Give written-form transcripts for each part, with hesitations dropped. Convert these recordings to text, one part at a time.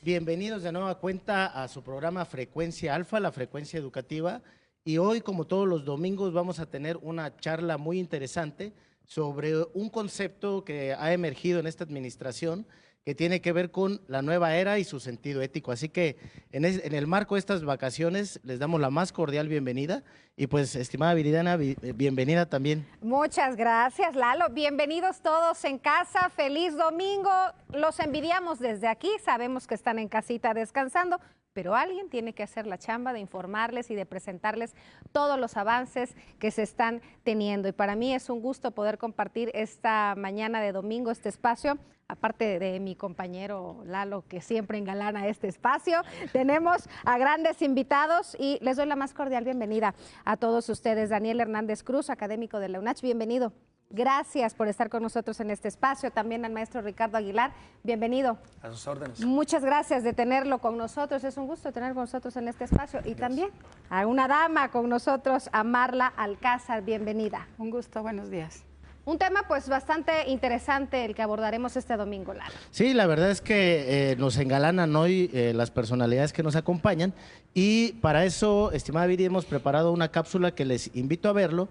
Bienvenidos de nueva cuenta a su programa Frecuencia Alfa, la frecuencia educativa. Y hoy, como todos los domingos, vamos a tener una charla muy interesante sobre un concepto que ha emergido en esta administración que tiene que ver con la nueva era y su sentido ético. Así que en el marco de estas vacaciones les damos la más cordial bienvenida y pues, estimada Viridiana, bienvenida también. Muchas gracias, Lalo. Bienvenidos todos en casa. Feliz domingo. Los envidiamos desde aquí. Sabemos que están en casita descansando, pero alguien tiene que hacer la chamba de informarles y de presentarles todos los avances que se están teniendo. Y para mí es un gusto poder compartir esta mañana de domingo este espacio. Aparte de mi compañero Lalo, que siempre engalana este espacio, tenemos a grandes invitados y les doy la más cordial bienvenida a todos ustedes. Daniel Hernández Cruz, académico de la UNACH, bienvenido. Gracias por estar con nosotros en este espacio. También al maestro Ricardo Aguilar, bienvenido. A sus órdenes. Muchas gracias de tenerlo con nosotros. Es un gusto tener con nosotros en este espacio. Y también a una dama con nosotros, a Marla Alcázar, bienvenida. Un gusto, buenos días. Un tema pues bastante interesante el que abordaremos este domingo, Lalo. Sí, la verdad es que nos engalanan hoy las personalidades que nos acompañan y para eso, estimada Viri, hemos preparado una cápsula que les invito a verlo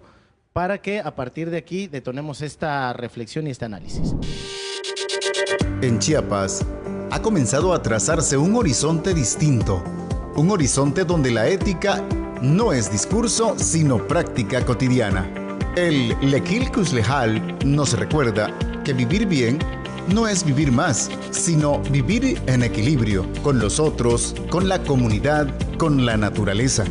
para que a partir de aquí detonemos esta reflexión y este análisis. En Chiapas ha comenzado a trazarse un horizonte distinto, un horizonte donde la ética no es discurso, sino práctica cotidiana. El Lequil Cuslejal nos recuerda que vivir bien no es vivir más, sino vivir en equilibrio con los otros, con la comunidad, con la naturaleza.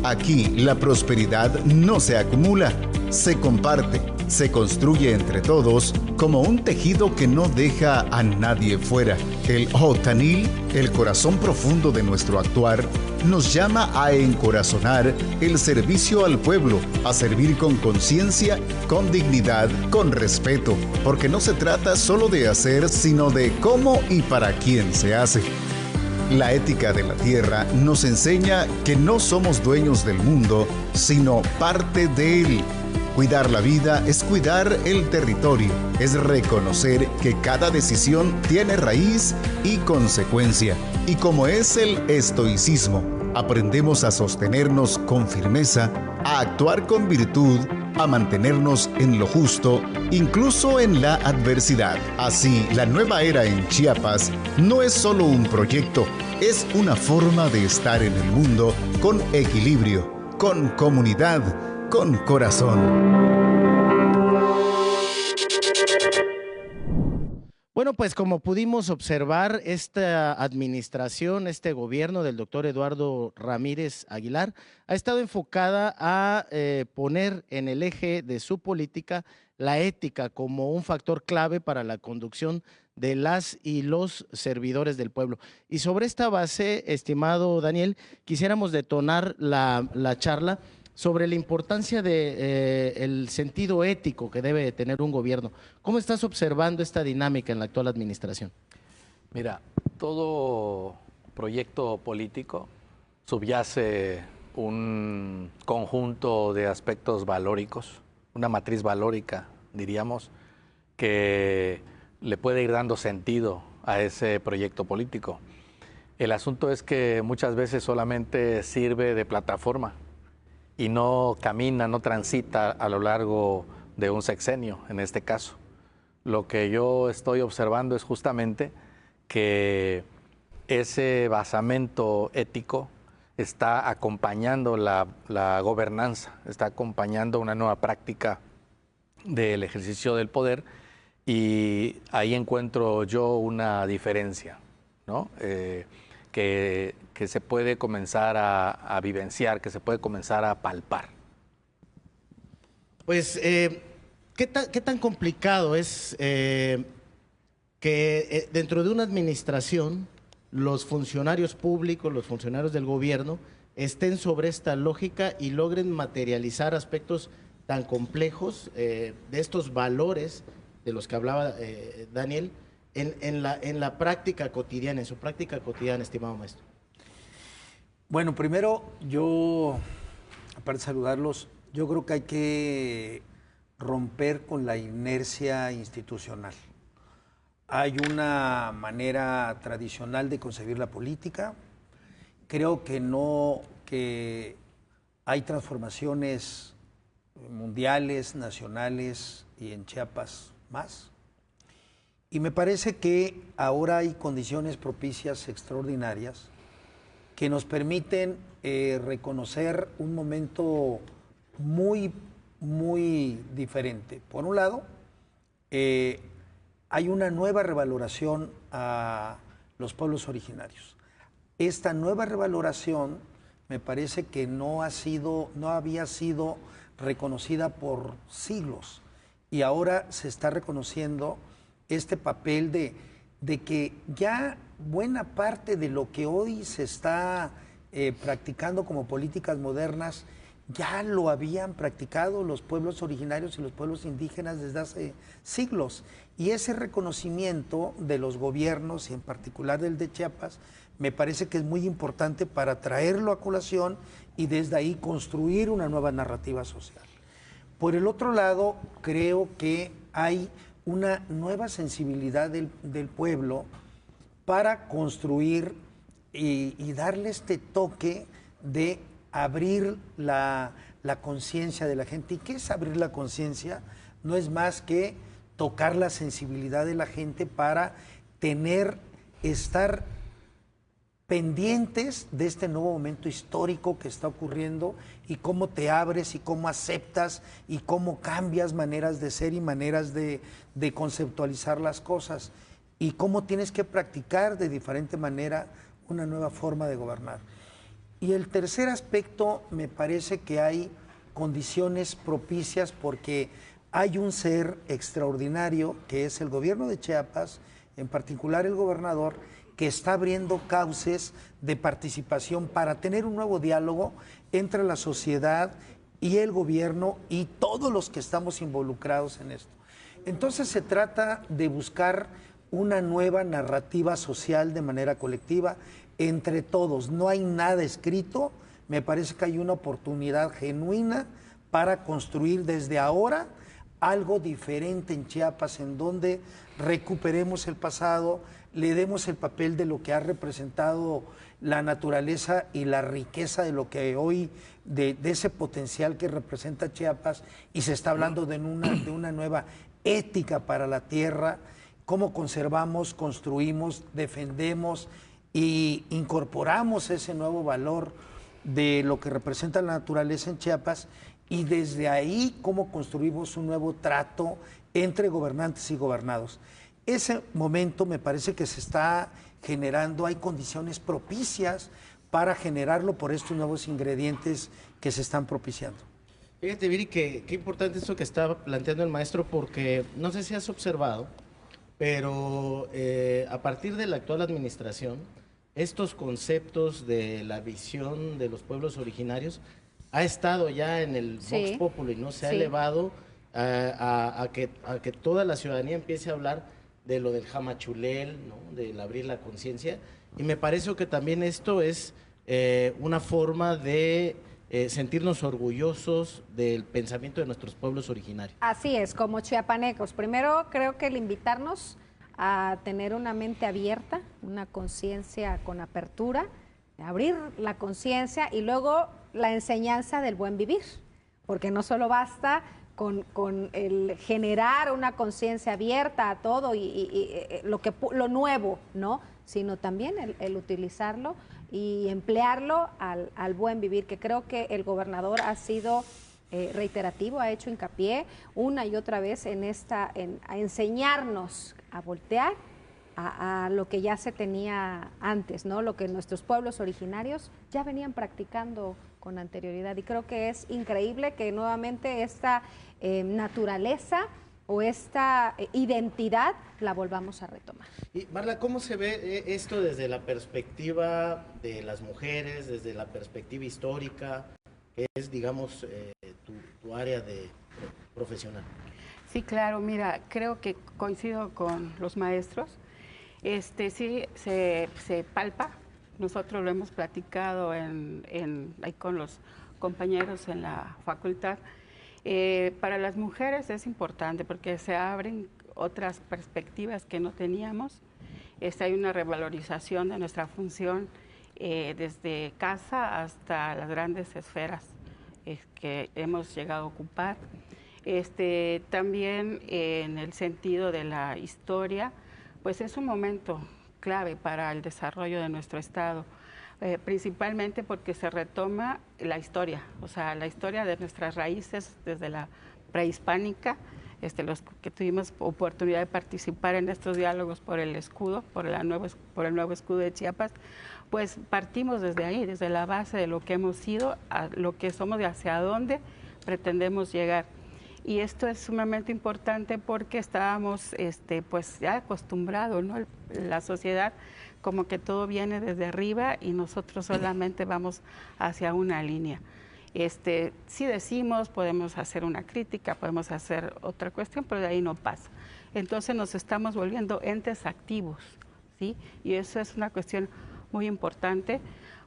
Aquí la prosperidad no se acumula, se comparte, se construye entre todos como un tejido que no deja a nadie fuera. El Otanil, el corazón profundo de nuestro actuar, nos llama a encorazonar el servicio al pueblo, a servir con conciencia, con dignidad, con respeto, porque no se trata solo de hacer, sino de cómo y para quién se hace. La ética de la tierra nos enseña que no somos dueños del mundo, sino parte de él. Cuidar la vida es cuidar el territorio, es reconocer que cada decisión tiene raíz y consecuencia. Y como es el estoicismo, aprendemos a sostenernos con firmeza, a actuar con virtud, a mantenernos en lo justo, incluso en la adversidad. Así, la nueva era en Chiapas no es solo un proyecto, es una forma de estar en el mundo con equilibrio, con comunidad, con corazón. Bueno, pues como pudimos observar, esta administración, este gobierno del doctor Eduardo Ramírez Aguilar ha estado enfocada a poner en el eje de su política la ética como un factor clave para la conducción de las y los servidores del pueblo. Y sobre esta base, estimado Daniel, quisiéramos detonar la charla sobre la importancia del sentido ético que debe tener un gobierno. ¿Cómo estás observando esta dinámica en la actual administración? Mira, todo proyecto político subyace un conjunto de aspectos valóricos, una matriz valórica, diríamos, que le puede ir dando sentido a ese proyecto político. El asunto es que muchas veces solamente sirve de plataforma y no camina, no transita a lo largo de un sexenio, en este caso. Lo que yo estoy observando es justamente que ese basamento ético está acompañando la gobernanza, está acompañando una nueva práctica del ejercicio del poder y ahí encuentro yo una diferencia, ¿no? Que se puede comenzar a vivenciar, que se puede comenzar a palpar. Pues, ¿qué tan complicado es que dentro de una administración los funcionarios públicos, los funcionarios del gobierno estén sobre esta lógica y logren materializar aspectos tan complejos de estos valores de los que hablaba Daniel en la práctica cotidiana, en su práctica cotidiana, estimado maestro? Bueno, primero yo, aparte de saludarlos, yo creo que hay que romper con la inercia institucional. hay una manera tradicional de concebir la política. Creo que no, que hay transformaciones mundiales, nacionales y en Chiapas más. Y me parece que ahora hay condiciones propicias extraordinarias que nos permiten reconocer un momento muy, muy diferente. Por un lado, hay una nueva revaloración a los pueblos originarios. Esta nueva revaloración me parece que no había sido reconocida por siglos y ahora se está reconociendo este papel de que ya buena parte de lo que hoy se está practicando como políticas modernas ya lo habían practicado los pueblos originarios y los pueblos indígenas desde hace siglos. Y ese reconocimiento de los gobiernos, y en particular del de Chiapas, me parece que es muy importante para traerlo a colación y desde ahí construir una nueva narrativa social. Por el otro lado, creo que hay una nueva sensibilidad del pueblo para construir y darle este toque de abrir la conciencia de la gente. ¿Y qué es abrir la conciencia? No es más que tocar la sensibilidad de la gente para estar pendientes de este nuevo momento histórico que está ocurriendo y cómo te abres y cómo aceptas y cómo cambias maneras de ser y maneras de conceptualizar las cosas y cómo tienes que practicar de diferente manera una nueva forma de gobernar. Y el tercer aspecto, me parece que hay condiciones propicias porque hay un ser extraordinario que es el gobierno de Chiapas, en particular el gobernador, que está abriendo cauces de participación para tener un nuevo diálogo entre la sociedad y el gobierno y todos los que estamos involucrados en esto. Entonces se trata de buscar una nueva narrativa social de manera colectiva entre todos. No hay nada escrito, me parece que hay una oportunidad genuina para construir desde ahora algo diferente en Chiapas, en donde recuperemos el pasado, le demos el papel de lo que ha representado la naturaleza y la riqueza de lo que hoy, de ese potencial que representa Chiapas, y se está hablando de una nueva ética para la tierra, cómo conservamos, construimos, defendemos y incorporamos ese nuevo valor de lo que representa la naturaleza en Chiapas, y desde ahí cómo construimos un nuevo trato entre gobernantes y gobernados. Ese momento me parece que se está generando, hay condiciones propicias para generarlo por estos nuevos ingredientes que se están propiciando. Fíjate, Viri, qué importante esto que está planteando el maestro, porque no sé si has observado, pero a partir de la actual administración, estos conceptos de la visión de los pueblos originarios ha estado ya en el Vox Populi, ¿no? Se ha elevado a que toda la ciudadanía empiece a hablar de lo del jamachulel, ¿no? Del abrir la conciencia, y me parece que también esto es una forma de sentirnos orgullosos del pensamiento de nuestros pueblos originarios. Así es, como chiapanecos. Primero, creo que el invitarnos a tener una mente abierta, una conciencia con apertura, abrir la conciencia y luego la enseñanza del buen vivir, porque no solo basta con el generar una conciencia abierta a todo y lo nuevo, ¿no? Sino también el utilizarlo y emplearlo al buen vivir, que creo que el gobernador ha sido reiterativo, ha hecho hincapié una y otra vez a enseñarnos a voltear a lo que ya se tenía antes, ¿no? Lo que nuestros pueblos originarios ya venían practicando con anterioridad. Y creo que es increíble que nuevamente esta naturaleza o esta identidad la volvamos a retomar. Y Marla, ¿cómo se ve esto desde la perspectiva de las mujeres, desde la perspectiva histórica, que es, digamos, tu área profesional? Sí, claro, mira, creo que coincido con los maestros. Sí, se palpa. Nosotros lo hemos platicado ahí con los compañeros en la facultad. Para las mujeres es importante porque se abren otras perspectivas que no teníamos. Hay una revalorización de nuestra función desde casa hasta las grandes esferas que hemos llegado a ocupar. También en el sentido de la historia, pues es un momento clave para el desarrollo de nuestro Estado, principalmente porque se retoma la historia, o sea, la historia de nuestras raíces desde la prehispánica, los que tuvimos oportunidad de participar en estos diálogos por el escudo, por el nuevo escudo de Chiapas, pues partimos desde ahí, desde la base de lo que hemos sido, a lo que somos y hacia dónde pretendemos llegar. Y esto es sumamente importante porque estábamos pues ya acostumbrados, ¿no? La sociedad como que todo viene desde arriba y nosotros solamente vamos hacia una línea. Si decimos, podemos hacer una crítica, podemos hacer otra cuestión, pero de ahí no pasa. Entonces nos estamos volviendo entes activos, ¿sí? Y eso es una cuestión muy importante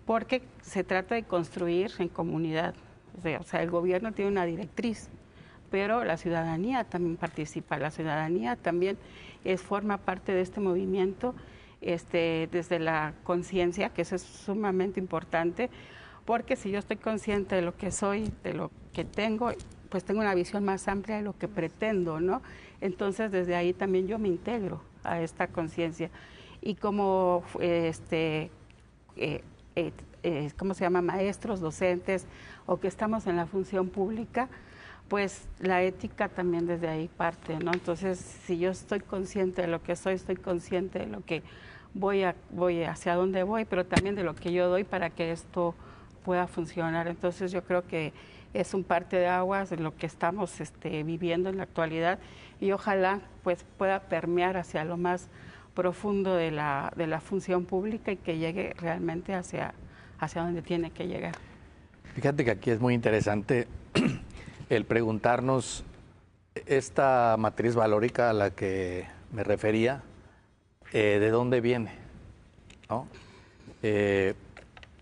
porque se trata de construir en comunidad. O sea, el gobierno tiene una directriz, pero la ciudadanía también participa, la ciudadanía también forma parte de este movimiento desde la conciencia, que eso es sumamente importante, porque si yo estoy consciente de lo que soy, de lo que tengo, pues tengo una visión más amplia de lo que pretendo, ¿no? Entonces desde ahí también yo me integro a esta conciencia. Y como, ¿cómo se llama? Maestros, docentes, o que estamos en la función pública, pues la ética también desde ahí parte, ¿no? Entonces, si yo estoy consciente de lo que soy, estoy consciente de lo que voy hacia dónde voy, pero también de lo que yo doy para que esto pueda funcionar. Entonces, yo creo que es un parte de aguas en lo que estamos viviendo en la actualidad y ojalá pues pueda permear hacia lo más profundo de la función pública y que llegue realmente hacia donde tiene que llegar. Fíjate que aquí es muy interesante el preguntarnos esta matriz valórica a la que me refería, ¿de dónde viene? ¿No?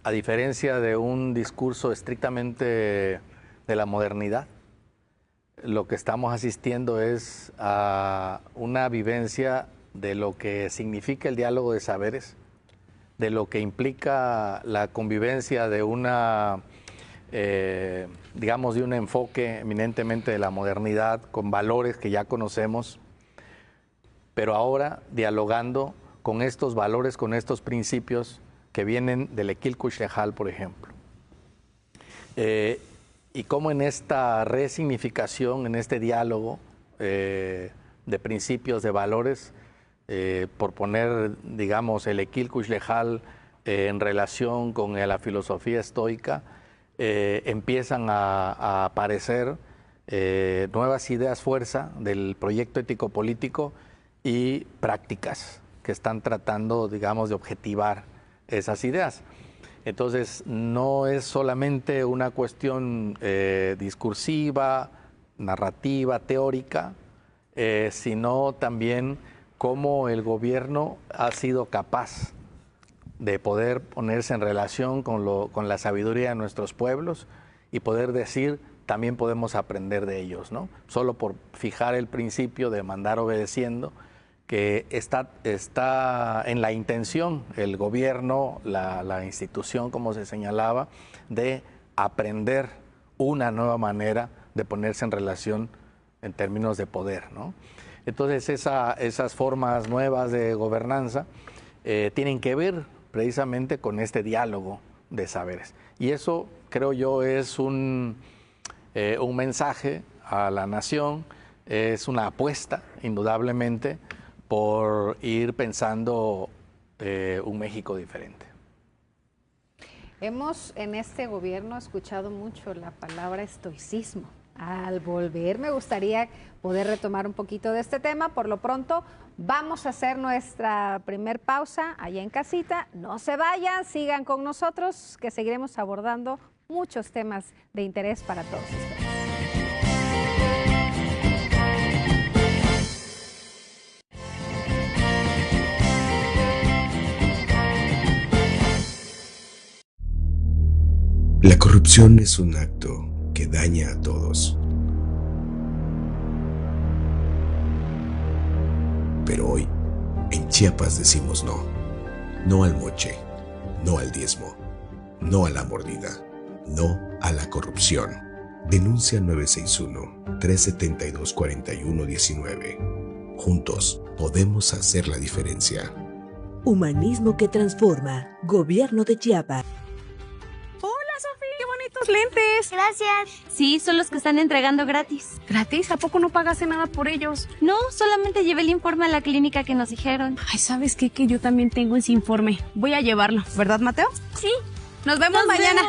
A diferencia de un discurso estrictamente de la modernidad, lo que estamos asistiendo es a una vivencia de lo que significa el diálogo de saberes, de lo que implica la convivencia de una, digamos, de un enfoque eminentemente de la modernidad, con valores que ya conocemos, pero ahora dialogando con estos valores, con estos principios que vienen del Equilcuxlejal, por ejemplo. Y cómo en esta resignificación, en este diálogo de principios, de valores, por poner, digamos, el Equilcuxlejal en relación con la filosofía estoica, empiezan a aparecer nuevas ideas fuerza del proyecto ético-político y prácticas que están tratando, digamos, de objetivar esas ideas. Entonces, no es solamente una cuestión discursiva, narrativa, teórica, sino también cómo el gobierno ha sido capaz de poder ponerse en relación con la sabiduría de nuestros pueblos y poder decir, también podemos aprender de ellos, ¿no? Solo por fijar el principio de mandar obedeciendo, que está en la intención, el gobierno, la institución, como se señalaba, de aprender una nueva manera de ponerse en relación en términos de poder, ¿no? Entonces esas formas nuevas de gobernanza tienen que ver precisamente con este diálogo de saberes. Y eso, creo yo, es un mensaje a la nación, es una apuesta, indudablemente, por ir pensando un México diferente. Hemos en este gobierno escuchado mucho la palabra estoicismo. Al volver me gustaría poder retomar un poquito de este tema. Por lo pronto vamos a hacer nuestra primer pausa allá en casita. No se vayan, sigan con nosotros que seguiremos abordando muchos temas de interés para todos ustedes. La corrupción es un acto que daña a todos. Pero hoy, en Chiapas decimos no. No al moche, no al diezmo, no a la mordida, no a la corrupción. Denuncia 961-372-4119. Juntos podemos hacer la diferencia. Humanismo que transforma. Gobierno de Chiapas. Hola, Sofía, qué bonitos lentes. Gracias. Sí, son los que están entregando gratis. ¿Gratis? ¿A poco no pagaste nada por ellos? No, solamente llevé el informe a la clínica que nos dijeron. Ay, ¿sabes qué? Que yo también tengo ese informe. Voy a llevarlo, ¿verdad, Mateo? Sí. Nos vemos mañana.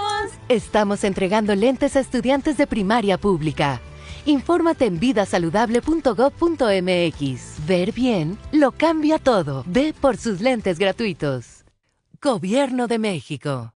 Estamos entregando lentes a estudiantes de primaria pública. Infórmate en vidasaludable.gov.mx. Ver bien lo cambia todo. Ve por sus lentes gratuitos. Gobierno de México.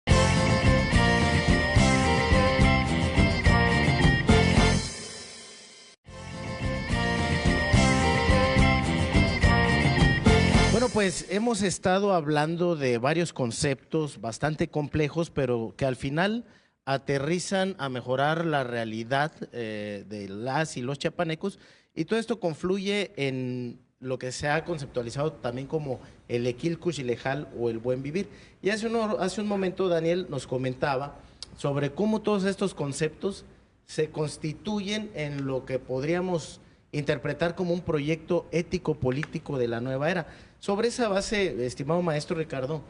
Bueno, pues hemos estado hablando de varios conceptos bastante complejos, pero que al final aterrizan a mejorar la realidad de las y los chiapanecos, y todo esto confluye en lo que se ha conceptualizado también como el equilcuchilejal o el buen vivir. Y hace un momento Daniel nos comentaba sobre cómo todos estos conceptos se constituyen en lo que podríamos interpretar como un proyecto ético-político de la nueva era. Sobre esa base, estimado maestro Ricardo,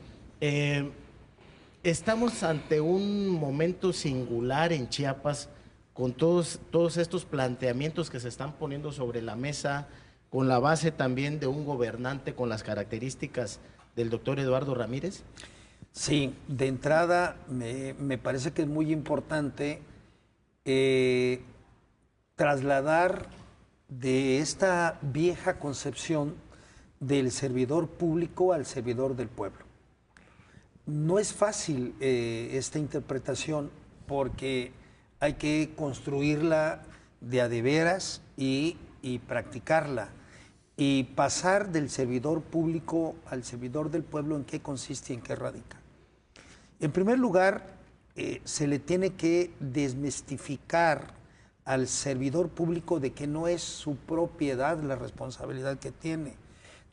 estamos ante un momento singular en Chiapas con todos estos planteamientos que se están poniendo sobre la mesa, con la base también de un gobernante con las características del doctor Eduardo Ramírez. Sí, de entrada me parece que es muy importante trasladar de esta vieja concepción del servidor público al servidor del pueblo. No es fácil esta interpretación porque hay que construirla de a de veras y practicarla. Y pasar del servidor público al servidor del pueblo, ¿en qué consiste y en qué radica? En primer lugar, se le tiene que desmistificar al servidor público de que no es su propiedad la responsabilidad que tiene,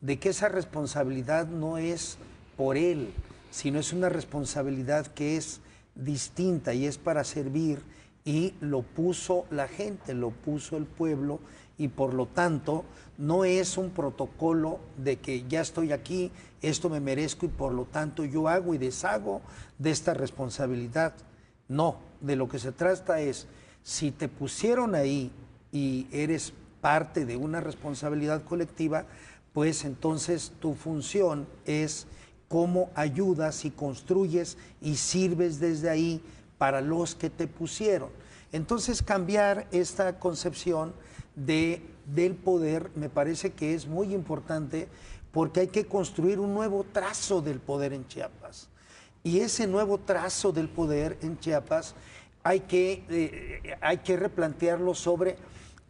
de que esa responsabilidad no es por él, sino es una responsabilidad que es distinta y es para servir, y lo puso la gente, lo puso el pueblo, y por lo tanto no es un protocolo de que ya estoy aquí, esto me merezco y por lo tanto yo hago y deshago de esta responsabilidad. No, de lo que se trata es, si te pusieron ahí y eres parte de una responsabilidad colectiva, pues entonces tu función es cómo ayudas y construyes y sirves desde ahí para los que te pusieron. Entonces cambiar esta concepción del poder me parece que es muy importante, porque hay que construir un nuevo trazo del poder en Chiapas. Y ese nuevo trazo del poder en Chiapas hay que replantearlo sobre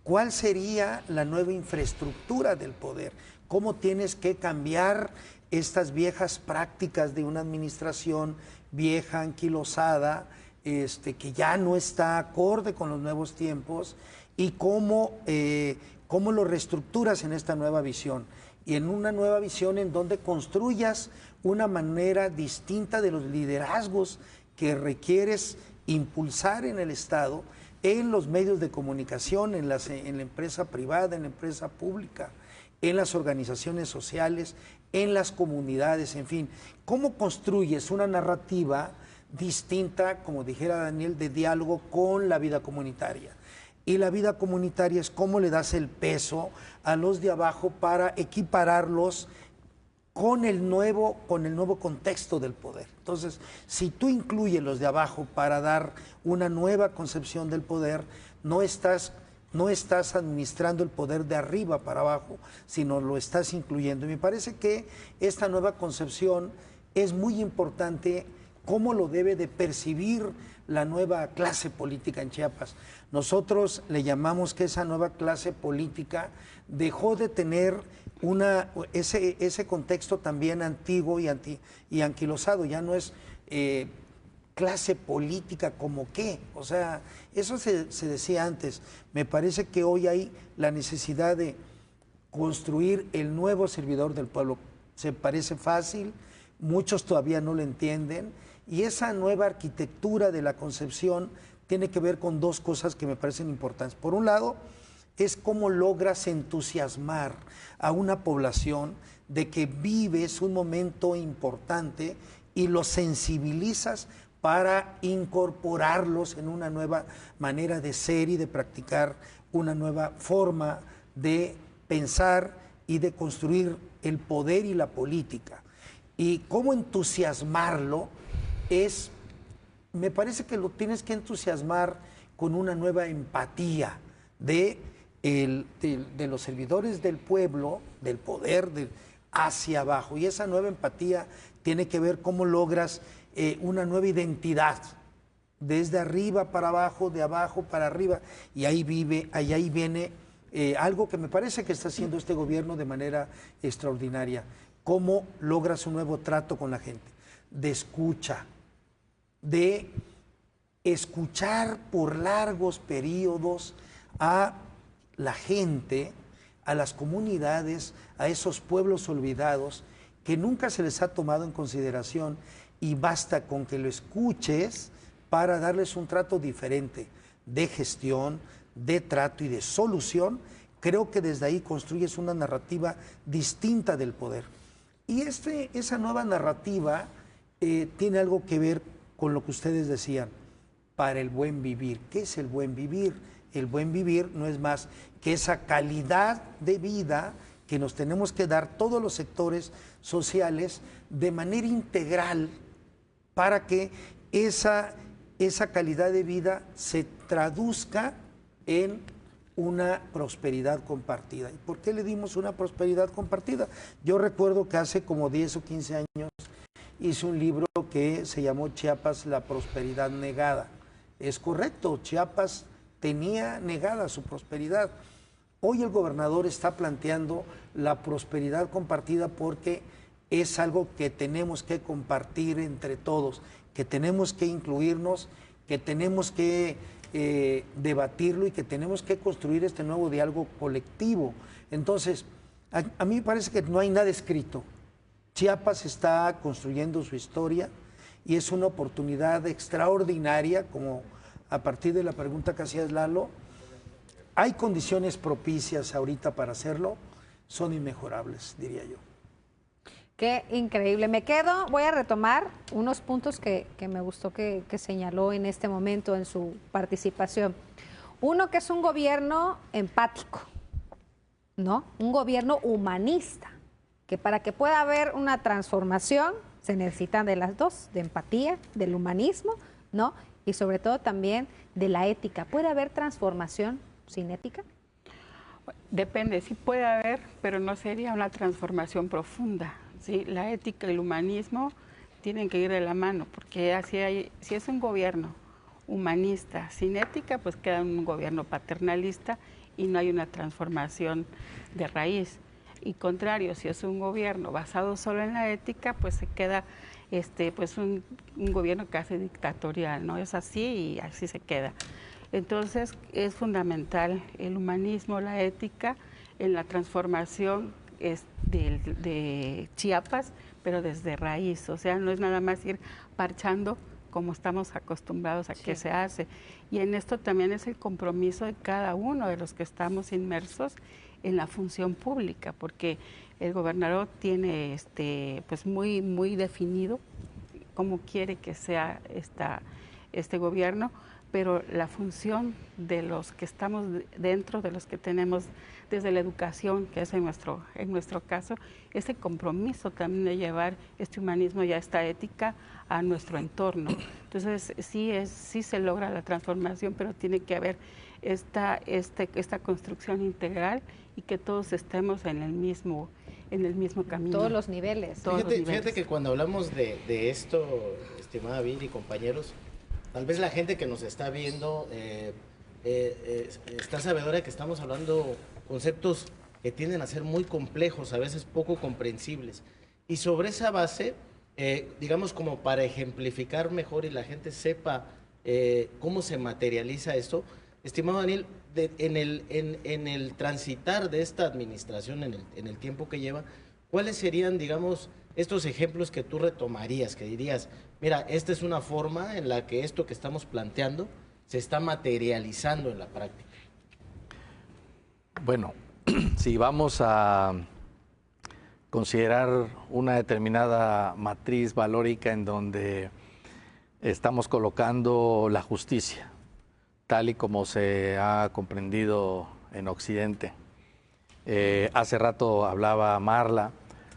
cuál sería la nueva infraestructura del poder, cómo tienes que cambiar estas viejas prácticas de una administración vieja, anquilosada, que ya no está acorde con los nuevos tiempos, y cómo lo reestructuras en esta nueva visión, y en una nueva visión en donde construyas una manera distinta de los liderazgos que requieres impulsar en el Estado, en los medios de comunicación, en la empresa privada, en la empresa pública, en las organizaciones sociales, en las comunidades, en fin. ¿Cómo construyes una narrativa distinta, como dijera Daniel, de diálogo con la vida comunitaria? Y la vida comunitaria es cómo le das el peso a los de abajo para equipararlos con el nuevo contexto del poder. Entonces, si tú incluyes los de abajo para dar una nueva concepción del poder, no estás administrando el poder de arriba para abajo, sino lo estás incluyendo. Y me parece que esta nueva concepción es muy importante, cómo lo debe de percibir la nueva clase política en Chiapas. Nosotros le llamamos que esa nueva clase política dejó de tener ese contexto también antiguo y anquilosado. Ya no es clase política como qué, o sea, eso se decía antes. Me parece que hoy hay la necesidad de construir el nuevo servidor del pueblo. Se parece fácil, muchos todavía no lo entienden, y esa nueva arquitectura de la concepción tiene que ver con dos cosas que me parecen importantes. Por un lado, es cómo logras entusiasmar a una población de que vives un momento importante y los sensibilizas para incorporarlos en una nueva manera de ser y de practicar, una nueva forma de pensar y de construir el poder y la política. Y cómo entusiasmarlo es, me parece que lo tienes que entusiasmar con una nueva empatía de los servidores del pueblo, del poder, hacia abajo. Y esa nueva empatía tiene que ver cómo logras una nueva identidad, desde arriba para abajo, de abajo para arriba. Y ahí viene algo que me parece que está haciendo este gobierno de manera extraordinaria. Cómo logras un nuevo trato con la gente, de escucha, de escuchar por largos periodos a la gente, a las comunidades, a esos pueblos olvidados que nunca se les ha tomado en consideración, y basta con que lo escuches para darles un trato diferente de gestión, de trato y de solución. Creo que desde ahí construyes una narrativa distinta del poder. Y esa nueva narrativa tiene algo que ver con lo que ustedes decían, para el buen vivir. ¿Qué es el buen vivir? El buen vivir no es más que esa calidad de vida que nos tenemos que dar todos los sectores sociales de manera integral para que esa calidad de vida se traduzca en una prosperidad compartida. ¿Y por qué le dimos una prosperidad compartida? Yo recuerdo que hace como 10 o 15 años hice un libro que se llamó Chiapas, la prosperidad negada. Es correcto, Chiapas tenía negada su prosperidad. Hoy el gobernador está planteando la prosperidad compartida porque es algo que tenemos que compartir entre todos, que tenemos que incluirnos, que tenemos que debatirlo y que tenemos que construir este nuevo diálogo colectivo. Entonces, a mí me parece que no hay nada escrito. Chiapas está construyendo su historia y es una oportunidad extraordinaria, como a partir de la pregunta que hacías, Lalo, hay condiciones propicias ahorita para hacerlo, son inmejorables, diría yo. Qué increíble. Voy a retomar unos puntos que me gustó que señaló en este momento en su participación. Uno, que es un gobierno empático, ¿no? Un gobierno humanista, que para que pueda haber una transformación se necesitan de las dos, de empatía, del humanismo, ¿no? Y sobre todo también de la ética. ¿Puede haber transformación sin ética? Depende, sí puede haber, pero no sería una transformación profunda. ¿Sí? La ética y el humanismo tienen que ir de la mano, porque si es un gobierno humanista sin ética, pues queda un gobierno paternalista y no hay una transformación de raíz. Y contrario, si es un gobierno basado solo en la ética, pues se queda pues un gobierno casi dictatorial, ¿no? Es así y así se queda. Entonces es fundamental el humanismo, la ética en la transformación de Chiapas, pero desde raíz. O sea, no es nada más ir parchando como estamos acostumbrados a que se hace. Y en esto también es el compromiso de cada uno de los que estamos inmersos en la función pública, porque el gobernador tiene pues muy, muy definido cómo quiere que sea este gobierno, pero la función de los que estamos dentro, de los que tenemos desde la educación, que es en nuestro caso, ese compromiso también de llevar este humanismo y esta ética a nuestro entorno. Entonces, sí se logra la transformación, pero tiene que haber esta construcción integral y que todos estemos en el mismo camino. Todos los niveles. Fíjate que cuando hablamos de esto, estimada Viri y compañeros, tal vez la gente que nos está viendo está sabedora que estamos hablando conceptos que tienden a ser muy complejos, a veces poco comprensibles. Y sobre esa base, digamos como para ejemplificar mejor y la gente sepa cómo se materializa esto, estimado Daniel, en el transitar de esta administración, en el tiempo que lleva, ¿cuáles serían, digamos, estos ejemplos que tú retomarías, que dirías, mira, esta es una forma en la que esto que estamos planteando se está materializando en la práctica? Bueno, si vamos a considerar una determinada matriz valórica en donde estamos colocando la justicia, tal y como se ha comprendido en Occidente. Hace rato hablaba Marla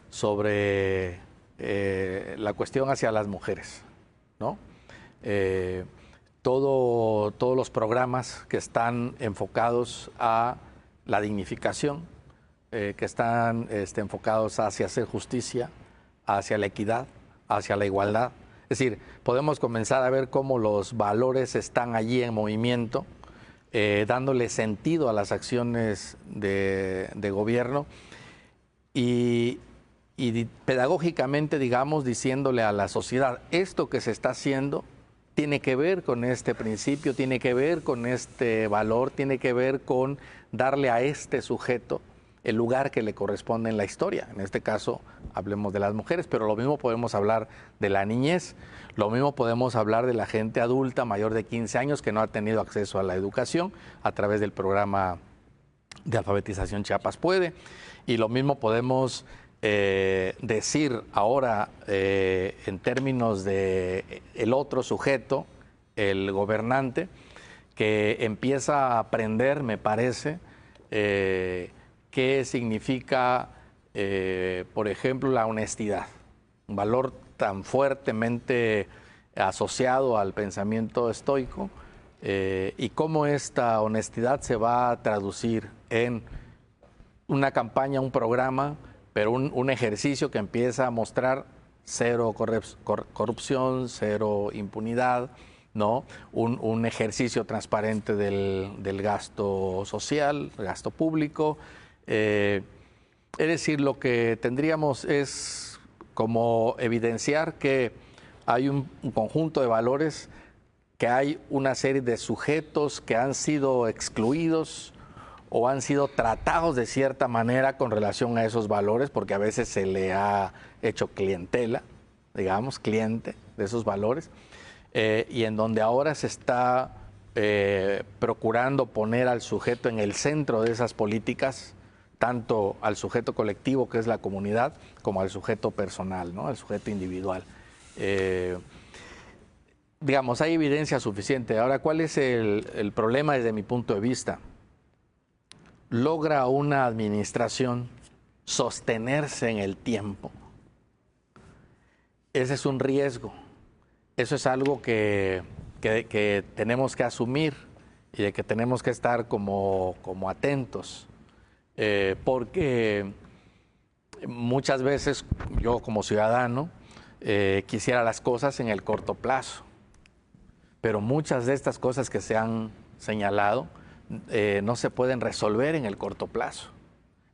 sobre la cuestión hacia las mujeres, ¿no? Todos los programas que están enfocados a la dignificación, que están enfocados hacia hacer justicia, hacia la equidad, hacia la igualdad. Es decir, podemos comenzar a ver cómo los valores están allí en movimiento, dándole sentido a las acciones de gobierno y pedagógicamente, digamos, diciéndole a la sociedad, esto que se está haciendo tiene que ver con este principio, tiene que ver con este valor, tiene que ver con darle a este sujeto el lugar que le corresponde en la historia. En este caso, hablemos de las mujeres, pero lo mismo podemos hablar de la niñez, lo mismo podemos hablar de la gente adulta mayor de 15 años que no ha tenido acceso a la educación a través del programa de alfabetización Chiapas Puede, y lo mismo podemos decir ahora en términos de el otro sujeto, el gobernante, que empieza a aprender, me parece, qué significa, por ejemplo, la honestidad, un valor tan fuertemente asociado al pensamiento estoico, y cómo esta honestidad se va a traducir en una campaña, un programa, pero un ejercicio que empieza a mostrar cero corrupción, cero impunidad, ¿no? Un ejercicio transparente del gasto social, gasto público. Es decir, lo que tendríamos es como evidenciar que hay un conjunto de valores, que hay una serie de sujetos que han sido excluidos o han sido tratados de cierta manera con relación a esos valores, porque a veces se le ha hecho clientela, digamos, cliente de esos valores, y en donde ahora se está procurando poner al sujeto en el centro de esas políticas, tanto al sujeto colectivo, que es la comunidad, como al sujeto personal, ¿no? Al sujeto individual. Digamos, hay evidencia suficiente. Ahora, ¿cuál es el problema desde mi punto de vista? ¿Logra una administración sostenerse en el tiempo? Ese es un riesgo. Eso es algo que tenemos que asumir y de que tenemos que estar como atentos. Porque muchas veces yo como ciudadano quisiera las cosas en el corto plazo, pero muchas de estas cosas que se han señalado no se pueden resolver en el corto plazo.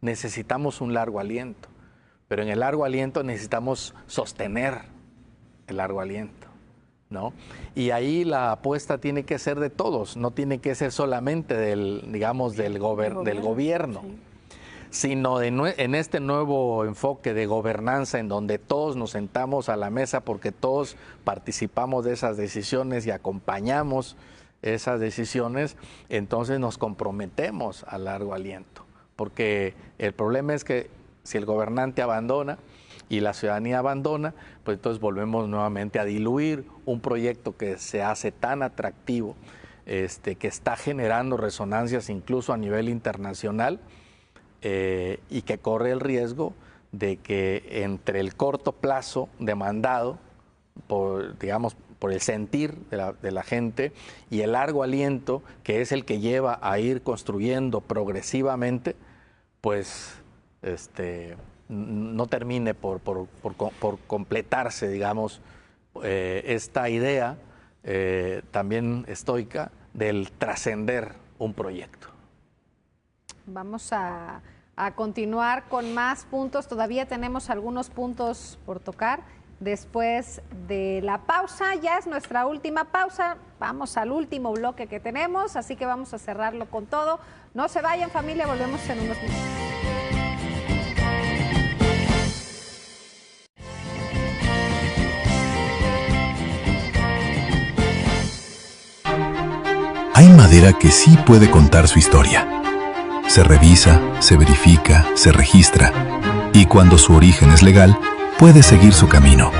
Necesitamos un largo aliento, pero en el largo aliento necesitamos sostener el largo aliento, ¿no? Y ahí la apuesta tiene que ser de todos, no tiene que ser solamente del gobierno, sí, sino en este nuevo enfoque de gobernanza en donde todos nos sentamos a la mesa porque todos participamos de esas decisiones y acompañamos esas decisiones, entonces nos comprometemos a largo aliento. Porque el problema es que si el gobernante abandona y la ciudadanía abandona, pues entonces volvemos nuevamente a diluir un proyecto que se hace tan atractivo, que está generando resonancias incluso a nivel internacional, y que corre el riesgo de que entre el corto plazo demandado por el sentir de la gente y el largo aliento, que es el que lleva a ir construyendo progresivamente, pues no termine por completarse, digamos, esta idea también estoica del trascender un proyecto. Vamos a continuar con más puntos. Todavía tenemos algunos puntos por tocar. después de la pausa. Ya es nuestra última pausa, vamos al último bloque que tenemos, así que vamos a cerrarlo con todo. No se vayan, familia, volvemos en unos minutos. Hay madera que sí puede contar su historia. Se revisa, se verifica, se registra, y cuando su origen es legal, puede seguir su camino.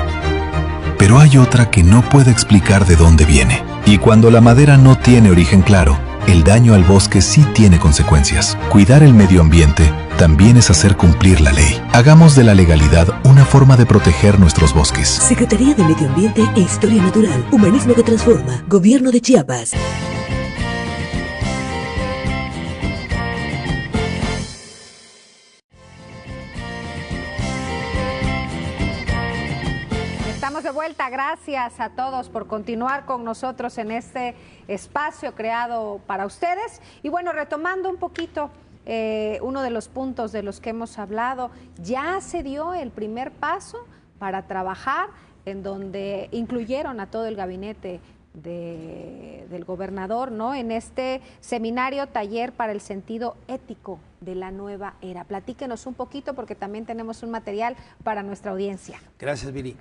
Pero hay otra que no puede explicar de dónde viene. Y cuando la madera no tiene origen claro, el daño al bosque sí tiene consecuencias. Cuidar el medio ambiente también es hacer cumplir la ley. Hagamos de la legalidad una forma de proteger nuestros bosques. Secretaría de Medio Ambiente e Historia Natural. Humanismo que transforma. Gobierno de Chiapas. De vuelta, gracias a todos por continuar con nosotros en este espacio creado para ustedes. Y bueno, retomando un poquito uno de los puntos de los que hemos hablado, ya se dio el primer paso para trabajar, en donde incluyeron a todo el gabinete del gobernador, ¿no?, en este seminario taller para el sentido ético de la nueva era. Platíquenos un poquito, porque también tenemos un material para nuestra audiencia. Gracias, Viri.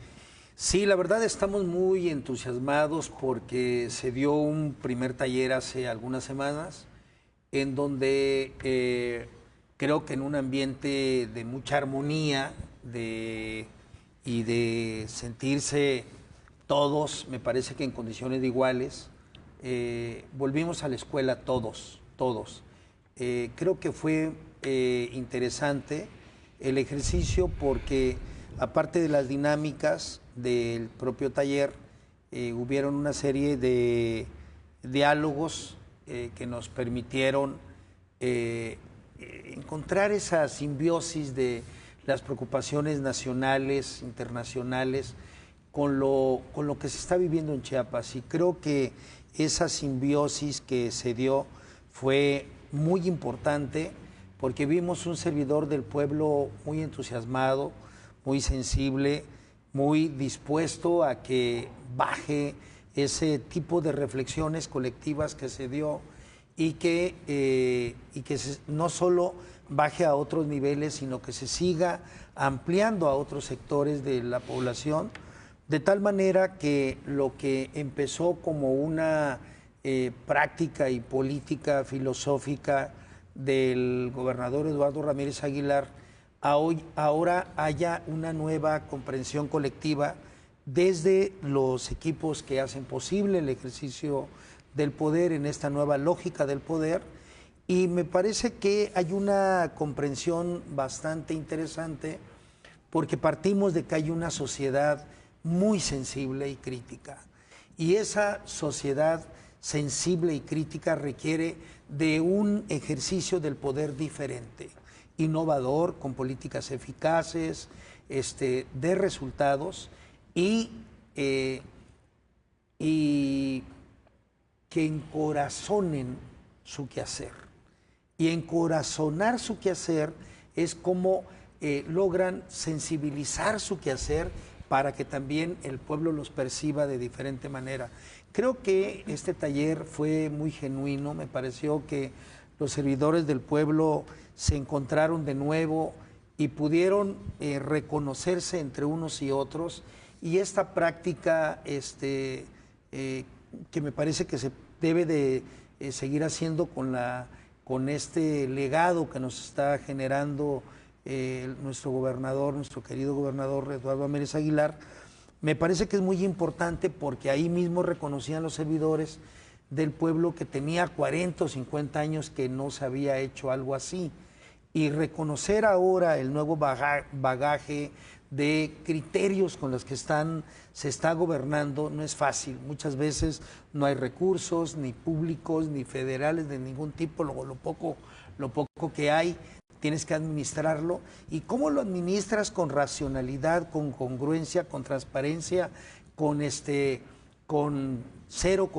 Sí, la verdad estamos muy entusiasmados porque se dio un primer taller hace algunas semanas en donde creo que en un ambiente de mucha armonía y de sentirse todos, me parece que en condiciones de iguales, volvimos a la escuela todos. Creo que fue interesante el ejercicio porque aparte de las dinámicas del propio taller, hubieron una serie de diálogos que nos permitieron encontrar esa simbiosis de las preocupaciones nacionales, internacionales, con lo que se está viviendo en Chiapas. Y creo que esa simbiosis que se dio fue muy importante porque vimos un servidor del pueblo muy entusiasmado, muy sensible, muy dispuesto a que baje ese tipo de reflexiones colectivas que se dio y que no solo baje a otros niveles, sino que se siga ampliando a otros sectores de la población, de tal manera que lo que empezó como una práctica y política filosófica del gobernador Eduardo Ramírez Aguilar, ahora haya una nueva comprensión colectiva desde los equipos que hacen posible el ejercicio del poder en esta nueva lógica del poder, y me parece que hay una comprensión bastante interesante porque partimos de que hay una sociedad muy sensible y crítica, y esa sociedad sensible y crítica requiere de un ejercicio del poder diferente, innovador, con políticas eficaces, de resultados y que encorazonen su quehacer. Y encorazonar su quehacer es como logran sensibilizar su quehacer para que también el pueblo los perciba de diferente manera. Creo que este taller fue muy genuino, me pareció que los servidores del pueblo se encontraron de nuevo y pudieron reconocerse entre unos y otros, y esta práctica que me parece que se debe de seguir haciendo con este legado que nos está generando nuestro gobernador, nuestro querido gobernador Eduardo Ramírez Aguilar, me parece que es muy importante porque ahí mismo reconocían los servidores del pueblo que tenía 40 o 50 años que no se había hecho algo así. Y reconocer ahora el nuevo bagaje de criterios con los que se está gobernando no es fácil. Muchas veces no hay recursos, ni públicos, ni federales, de ningún tipo. Lo poco que hay, tienes que administrarlo. ¿Y cómo lo administras? Con racionalidad, con congruencia, con transparencia, con cero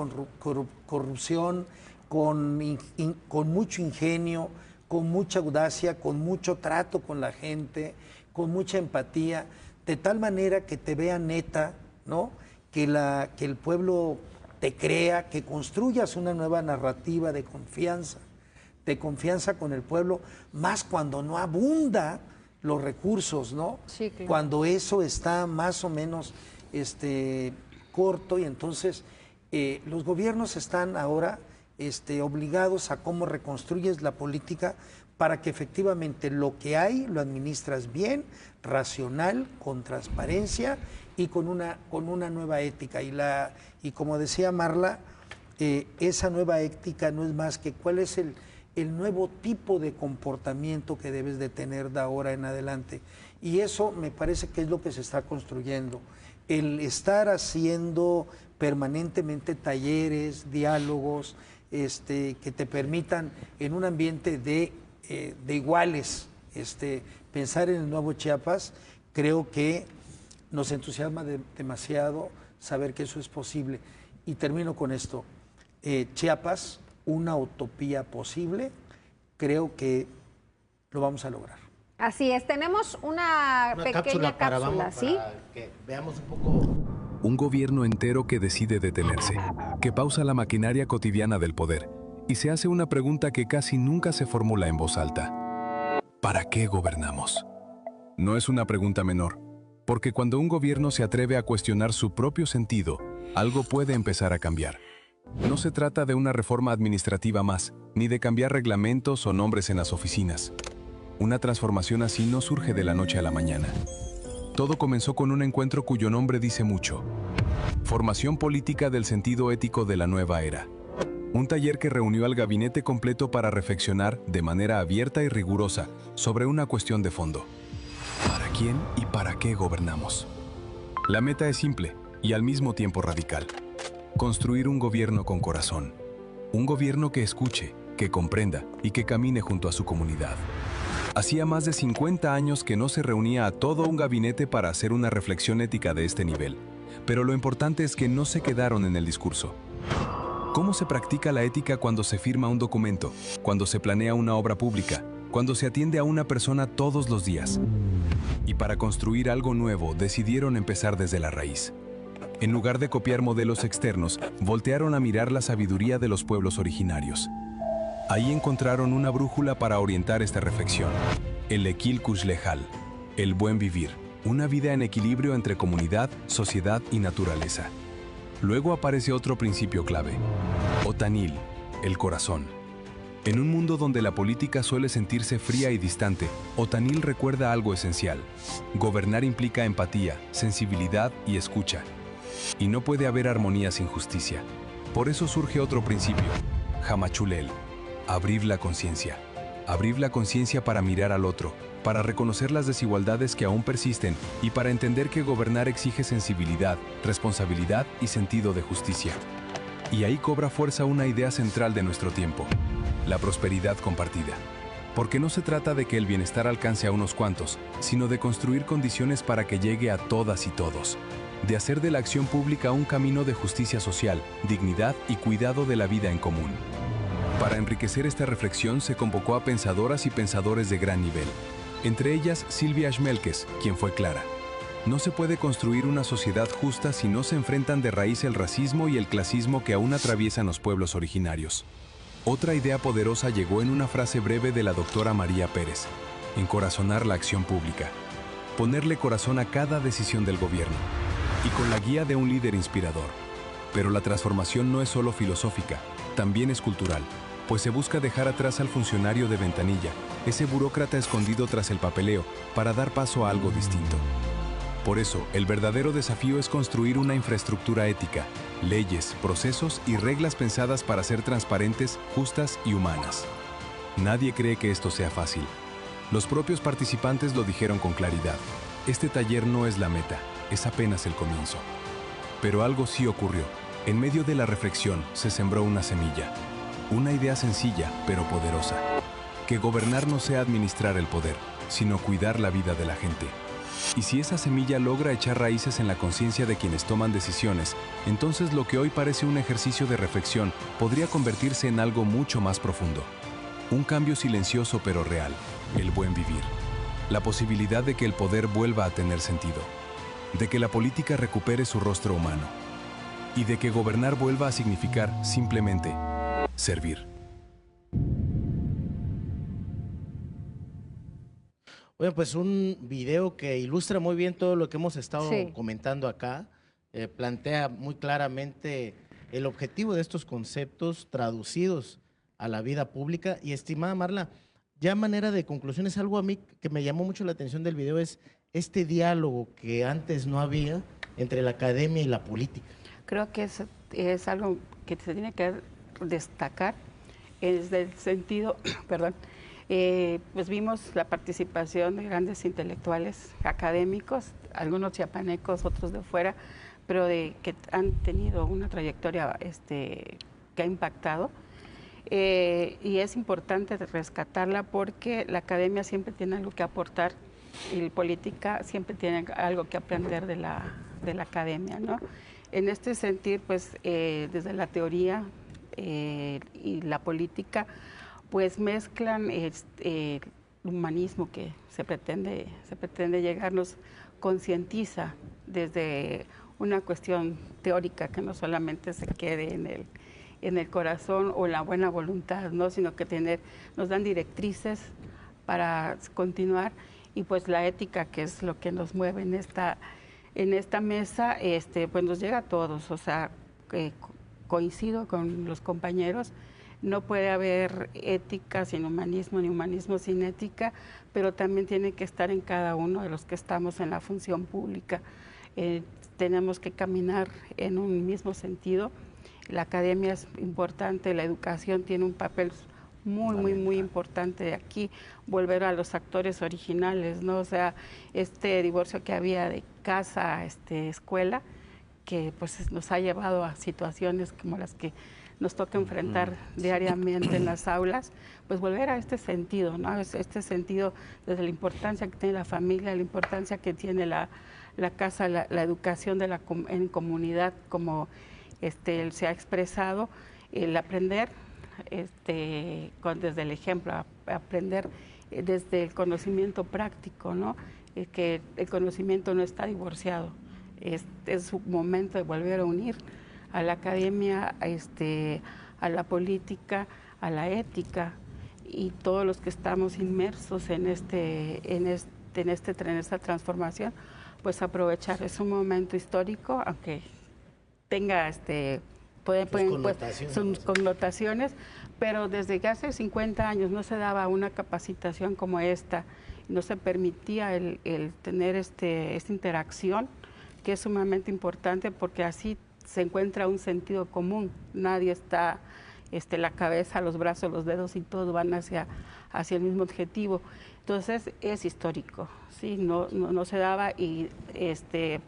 corrupción, con mucho ingenio, con mucha audacia, con mucho trato con la gente, con mucha empatía. de tal manera que te vea neta, ¿no? Que el pueblo te crea, que construyas una nueva narrativa de confianza con el pueblo, más cuando no abunda los recursos, ¿no? Sí, claro. Cuando eso está más o menos corto, y entonces los gobiernos están ahora obligados a cómo reconstruyes la política para que efectivamente lo que hay lo administras bien, racional, con transparencia y con una nueva ética. Y como decía Marla, esa nueva ética no es más que cuál es el nuevo tipo de comportamiento que debes de tener de ahora en adelante. Y eso me parece que es lo que se está construyendo. El estar haciendo permanentemente talleres, diálogos, que te permitan en un ambiente de iguales, pensar en el nuevo Chiapas, creo que nos entusiasma demasiado saber que eso es posible. Y termino con esto. Chiapas, una utopía posible, creo que lo vamos a lograr. Así es, tenemos una pequeña cápsula, ¿sí? Para que veamos un poco. Un gobierno entero que decide detenerse, que pausa la maquinaria cotidiana del poder y se hace una pregunta que casi nunca se formula en voz alta. ¿Para qué gobernamos? No es una pregunta menor, porque cuando un gobierno se atreve a cuestionar su propio sentido, algo puede empezar a cambiar. No se trata de una reforma administrativa más, ni de cambiar reglamentos o nombres en las oficinas. Una transformación así no surge de la noche a la mañana. Todo comenzó con un encuentro cuyo nombre dice mucho. Formación política del sentido ético de la nueva era. Un taller que reunió al gabinete completo para reflexionar de manera abierta y rigurosa sobre una cuestión de fondo. ¿Para quién y para qué gobernamos? La meta es simple y al mismo tiempo radical. Construir un gobierno con corazón. Un gobierno que escuche, que comprenda y que camine junto a su comunidad. Hacía más de 50 años que no se reunía a todo un gabinete para hacer una reflexión ética de este nivel. Pero lo importante es que no se quedaron en el discurso. ¿Cómo se practica la ética cuando se firma un documento, cuando se planea una obra pública, cuando se atiende a una persona todos los días? Y para construir algo nuevo, decidieron empezar desde la raíz. En lugar de copiar modelos externos, voltearon a mirar la sabiduría de los pueblos originarios. Ahí encontraron una brújula para orientar esta reflexión. El Ekil Kuxlejal, el buen vivir, una vida en equilibrio entre comunidad, sociedad y naturaleza. Luego aparece otro principio clave, Otanil, el corazón. En un mundo donde la política suele sentirse fría y distante, Otanil recuerda algo esencial. Gobernar implica empatía, sensibilidad y escucha. Y no puede haber armonía sin justicia. Por eso surge otro principio, Jamachulel, abrir la conciencia. Abrir la conciencia para mirar al otro, para reconocer las desigualdades que aún persisten y para entender que gobernar exige sensibilidad, responsabilidad y sentido de justicia. Y ahí cobra fuerza una idea central de nuestro tiempo, la prosperidad compartida. Porque no se trata de que el bienestar alcance a unos cuantos, sino de construir condiciones para que llegue a todas y todos. De hacer de la acción pública un camino de justicia social, dignidad y cuidado de la vida en común. Para enriquecer esta reflexión se convocó a pensadoras y pensadores de gran nivel. Entre ellas Silvia Schmelkes, quien fue clara. No se puede construir una sociedad justa si no se enfrentan de raíz el racismo y el clasismo que aún atraviesan los pueblos originarios. Otra idea poderosa llegó en una frase breve de la doctora María Pérez: encorazonar la acción pública. Ponerle corazón a cada decisión del gobierno. Y con la guía de un líder inspirador. Pero la transformación no es solo filosófica, también es cultural, pues se busca dejar atrás al funcionario de ventanilla, ese burócrata escondido tras el papeleo, para dar paso a algo distinto. Por eso, el verdadero desafío es construir una infraestructura ética, leyes, procesos y reglas pensadas para ser transparentes, justas y humanas. Nadie cree que esto sea fácil. Los propios participantes lo dijeron con claridad. Este taller no es la meta, es apenas el comienzo. Pero algo sí ocurrió. En medio de la reflexión se sembró una semilla. Una idea sencilla, pero poderosa. Que gobernar no sea administrar el poder, sino cuidar la vida de la gente. Y si esa semilla logra echar raíces en la conciencia de quienes toman decisiones, entonces lo que hoy parece un ejercicio de reflexión podría convertirse en algo mucho más profundo. Un cambio silencioso pero real, el buen vivir. La posibilidad de que el poder vuelva a tener sentido. de que la política recupere su rostro humano y de que gobernar vuelva a significar simplemente servir. Bueno, pues un video que ilustra muy bien todo lo que hemos estado comentando acá, plantea muy claramente el objetivo de estos conceptos traducidos a la vida pública. Y estimada Marla, ya a manera de conclusión, es algo a mí que me llamó mucho la atención del video, es este diálogo que antes no había entre la academia y la política. Creo que es algo que se tiene que destacar, desde el sentido, perdón, pues vimos la participación de grandes intelectuales académicos, algunos chiapanecos, otros de fuera, pero que han tenido una trayectoria que ha impactado. Y es importante rescatarla porque la academia siempre tiene algo que aportar y la política siempre tiene algo que aprender de la academia, ¿no? En este sentido, pues desde la teoría y la política, pues mezclan el humanismo que se pretende llegar, nos concientiza desde una cuestión teórica que no solamente se quede en el corazón o la buena voluntad, ¿no? Sino que nos dan directrices para continuar, y pues la ética, que es lo que nos mueve en esta mesa, pues nos llega a todos. O sea, coincido con los compañeros, no puede haber ética sin humanismo, ni humanismo sin ética, pero también tiene que estar en cada uno de los que estamos en la función pública. Tenemos que caminar en un mismo sentido. La academia es importante, la educación tiene un papel muy importante aquí, volver a los actores originales, ¿no? O sea, este divorcio que había de casa, escuela, que pues nos ha llevado a situaciones como las que nos toca enfrentar diariamente en las aulas, pues volver a este sentido, ¿no? Este sentido desde la importancia que tiene la familia, la importancia que tiene la casa, la educación en comunidad, como él se ha expresado, el aprender desde el ejemplo, aprender desde el conocimiento práctico, ¿no? Que el conocimiento no está divorciado, es su momento de volver a unir a la academia, a la política, a la ética, y todos los que estamos inmersos en esta transformación, pues aprovechar. Es un momento histórico, aunque tenga sus connotaciones, pero desde que hace 50 años no se daba una capacitación como esta, no se permitía el tener esta interacción, que es sumamente importante, porque así se encuentra un sentido común. Nadie está, la cabeza, los brazos, los dedos y todos van hacia el mismo objetivo. Entonces es histórico, ¿sí? No se daba, y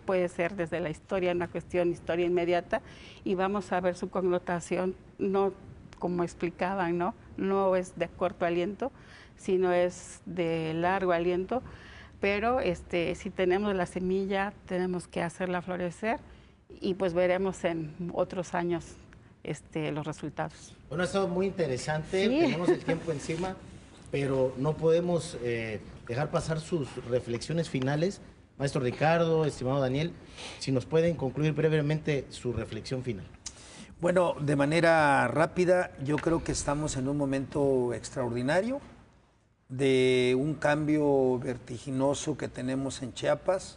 puede ser desde la historia una historia inmediata, y vamos a ver su connotación, no como explicaban, no es de corto aliento, sino es de largo aliento, pero si tenemos la semilla tenemos que hacerla florecer, y pues veremos en otros años los resultados. Bueno, ha estado muy interesante, tenemos el tiempo encima, pero no podemos dejar pasar sus reflexiones finales. Maestro Ricardo, estimado Daniel, si nos pueden concluir brevemente su reflexión final. Bueno, de manera rápida, yo creo que estamos en un momento extraordinario de un cambio vertiginoso que tenemos en Chiapas,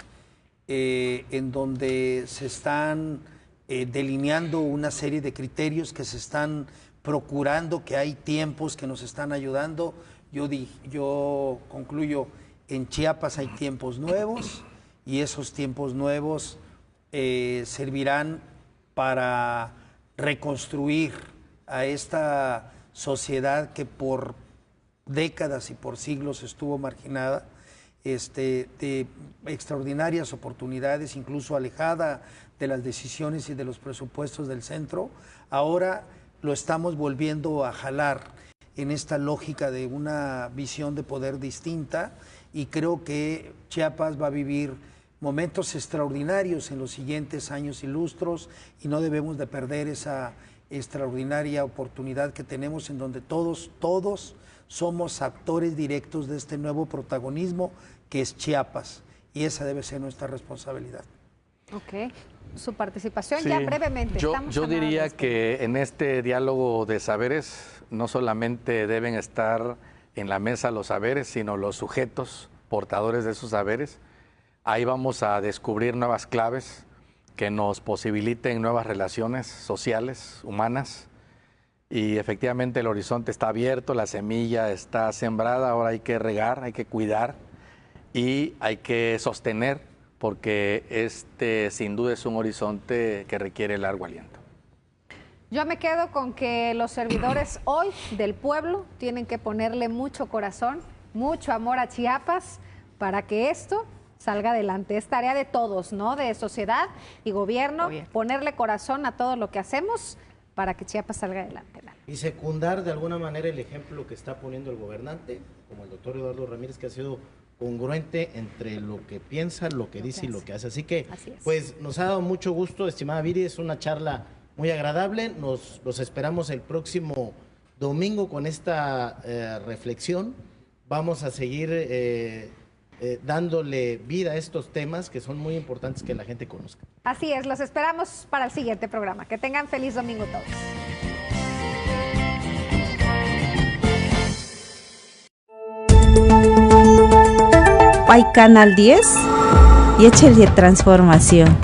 en donde se están delineando una serie de criterios que se están procurando, que hay tiempos que nos están ayudando. Yo concluyo, en Chiapas hay tiempos nuevos, y esos tiempos nuevos servirán para reconstruir a esta sociedad que por décadas y por siglos estuvo marginada, de extraordinarias oportunidades, incluso alejada de las decisiones y de los presupuestos del centro. Ahora lo estamos volviendo a jalar en esta lógica de una visión de poder distinta, y creo que Chiapas va a vivir momentos extraordinarios en los siguientes años y lustros, y no debemos de perder esa extraordinaria oportunidad que tenemos, en donde todos somos actores directos de este nuevo protagonismo que es Chiapas, y esa debe ser nuestra responsabilidad. Ok. Su participación Sí. ya brevemente. Yo diría que en este diálogo de saberes no solamente deben estar en la mesa los saberes, sino los sujetos portadores de esos saberes. Ahí vamos a descubrir nuevas claves que nos posibiliten nuevas relaciones sociales, humanas. Y efectivamente el horizonte está abierto, la semilla está sembrada, ahora hay que regar, hay que cuidar y hay que sostener, porque este sin duda es un horizonte que requiere largo aliento. Yo me quedo con que los servidores hoy del pueblo tienen que ponerle mucho corazón, mucho amor a Chiapas para que esto salga adelante. Es tarea de todos, ¿no? De sociedad y gobierno, ponerle corazón a todo lo que hacemos para que Chiapas salga adelante. Y secundar de alguna manera el ejemplo que está poniendo el gobernante, como el doctor Eduardo Ramírez, que ha sido congruente entre lo que piensa, lo que dice y lo que hace. Así que, pues, nos ha dado mucho gusto, estimada Viri, es una charla muy agradable. Los esperamos el próximo domingo con esta reflexión. Vamos a seguir dándole vida a estos temas que son muy importantes que la gente conozca. Así es, los esperamos para el siguiente programa. Que tengan feliz domingo todos. Hay Canal 10 y échale transformación.